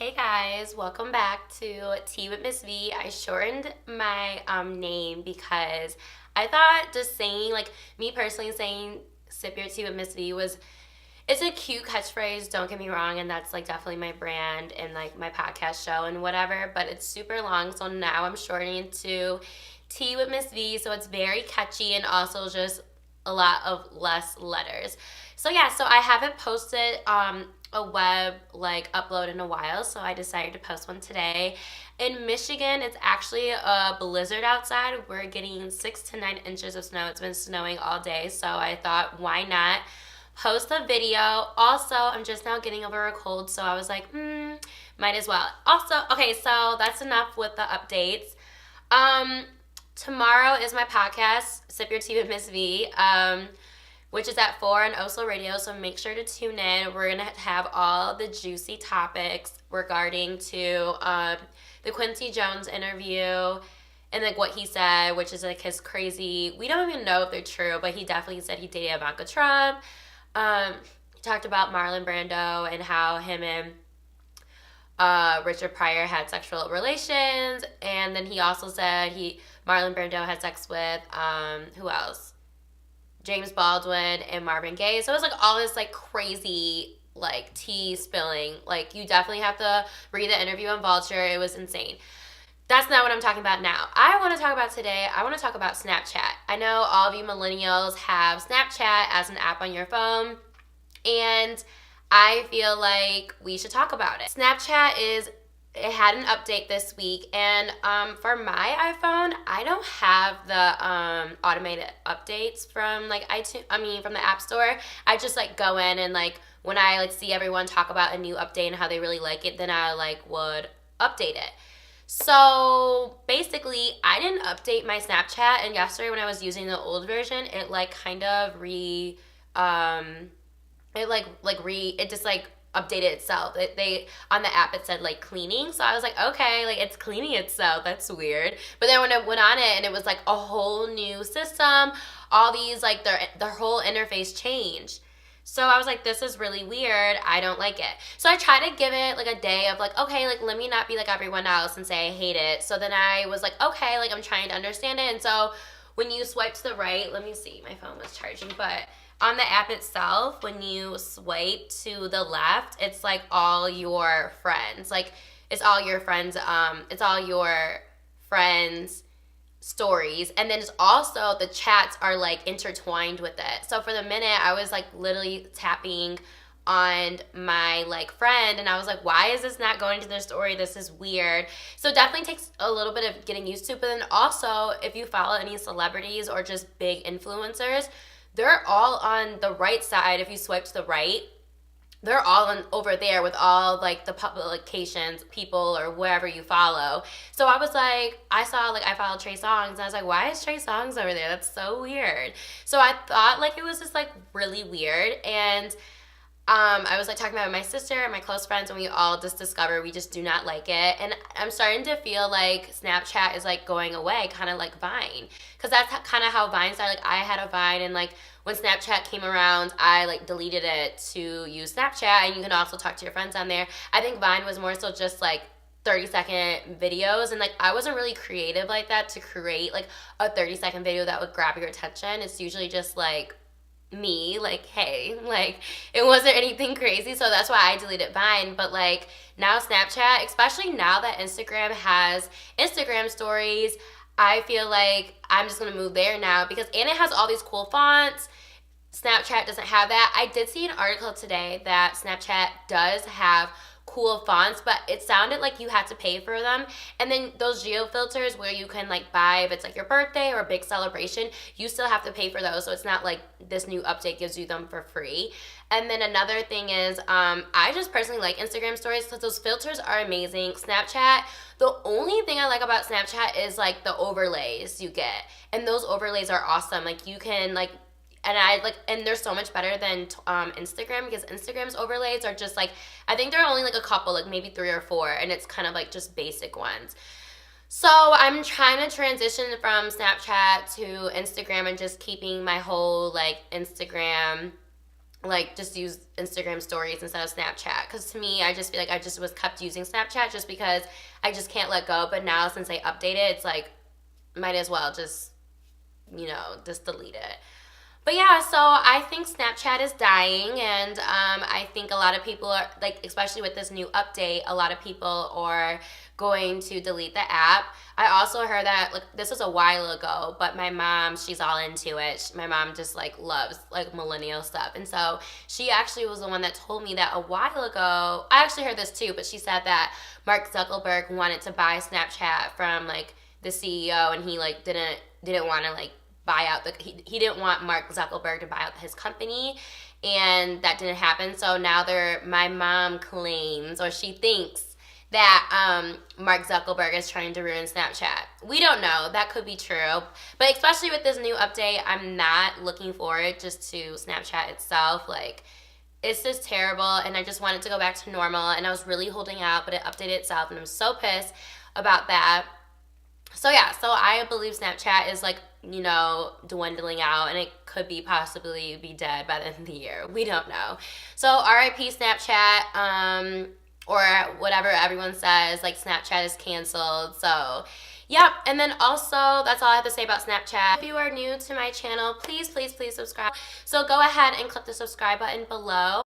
Hey guys, welcome back to Tea with Miss V. I shortened my name because I thought just saying, like me personally saying sip your tea with Miss V was it's a cute catchphrase, don't get me wrong, and that's like definitely my brand and like my podcast show and whatever, but it's super long, so now I'm shortening it to Tea with Miss V, so it's very catchy and also just a lot of less letters. So yeah, so I haven't posted a web like upload in a while, so I decided to post one today. In Michigan, it's actually a blizzard outside. We're getting 6 to 9 inches of snow. It's been snowing all day, so I thought, why not post a video? Also, I'm just now getting over a cold, so I was like, might as well. Also, okay, so that's enough with the updates. Um, Tomorrow is my podcast, Sip Your Tea with Miss V. Which is at 4 on Oslo Radio. So make sure to tune in. We're gonna have all the juicy topics regarding to the Quincy Jones interview and like what he said, which is like his crazy. We don't even know if they're true, but he definitely said he dated Ivanka Trump. He talked about Marlon Brando and how him and Richard Pryor had sexual relations, and then he also said Marlon Brando had sex with who else? James Baldwin and Marvin Gaye. So it was like all this like crazy like tea spilling. Like you definitely have to read the interview on Vulture. It was insane. That's not what I'm talking about now. I want to talk about today, I want to talk about Snapchat. I know all of you millennials have Snapchat as an app on your phone, and I feel like we should talk about it. It had an update this week, and for my iPhone, I don't have the automated updates from like iTunes. I mean, from the App Store. I just like go in and like when I like see everyone talk about a new update and how they really like it, then I like would update it. So basically, I didn't update my Snapchat, and yesterday when I was using the old version, it like kind of um it just like updated itself. They on the app it said like cleaning, so I was like, okay, like it's cleaning itself. That's weird. But then when I went on it and it was like a whole new system, all these like their whole interface changed. So I was like, this is really weird. I don't like it. So I tried to give it like a day of like, okay, like let me not be like everyone else and say I hate it. So then I was like, okay, like I'm trying to understand it. And so when you swipe to the right, let me see, my phone was charging, but on the app itself, when you swipe to the left, it's like all your friends. Like it's all your friends stories, and then it's also the chats are like intertwined with it. So for the minute I was like literally tapping on my like friend, and I was like, why is this not going to their story? This is weird. So it definitely takes a little bit of getting used to. But then also, if you follow any celebrities or just big influencers, they're all on the right side. If you swipe to the right, they're all on over there with all like the publications, people or wherever you follow. So I was like, I followed Trey Songz, and I was like, why is Trey Songz over there? That's so weird. So I thought like it was just like really weird, and I was like talking about my sister and my close friends, and we all just discovered we just do not like it. And I'm starting to feel like Snapchat is like going away, kind of like Vine, because that's kind of how Vine started. Like I had a Vine, and like when Snapchat came around, I like deleted it to use Snapchat, and you can also talk to your friends on there. I think Vine was more so just like 30-second videos, and like I wasn't really creative like that to create like a 30-second video that would grab your attention. It's usually just like me, like, hey, like, it wasn't anything crazy, so that's why I deleted Vine. But like now Snapchat, especially now that Instagram has Instagram stories, I feel like I'm just gonna move there now, because and it has all these cool fonts. Snapchat doesn't have that. I did see an article today that Snapchat does have cool fonts, but it sounded like you had to pay for them. And then those geo filters where you can like buy if it's like your birthday or a big celebration, you still have to pay for those. So it's not like this new update gives you them for free. And then another thing is, I just personally like Instagram stories because those filters are amazing. Snapchat, the only thing I like about Snapchat is like the overlays you get. And those overlays are awesome. Like you can like and they're so much better than Instagram, because Instagram's overlays are just like, I think there are only like a couple, like maybe 3 or 4, and it's kind of like just basic ones. So I'm trying to transition from Snapchat to Instagram and just keeping my whole like Instagram like just use Instagram stories instead of Snapchat. Because to me, I just feel like I just was kept using Snapchat just because I just can't let go. But now since they update it, it's like might as well just, just delete it. But yeah, so I think Snapchat is dying, and I think a lot of people are, like, especially with this new update, a lot of people are going to delete the app. I also heard that, like, this was a while ago, but my mom, she's all into it. My mom just, like, loves, like, millennial stuff. And so she actually was the one that told me that a while ago. I actually heard this too, but she said that Mark Zuckerberg wanted to buy Snapchat from, like, the CEO, and he, like, didn't want to, like, buy out he didn't want Mark Zuckerberg to buy out his company, and that didn't happen. So now my mom claims, or she thinks, that Mark Zuckerberg is trying to ruin Snapchat. We don't know. That could be true. But especially with this new update, I'm not looking forward just to Snapchat itself. Like, it's just terrible, and I just want it to go back to normal, and I was really holding out, but it updated itself, and I'm so pissed about that. So yeah, so I believe Snapchat is, like, dwindling out, and it could possibly be dead by the end of the year. We don't know. So RIP Snapchat, or whatever everyone says, like, Snapchat is canceled. So yep, and then also, that's all I have to say about Snapchat. If you are new to my channel, please, please, please subscribe. So go ahead and click the subscribe button below.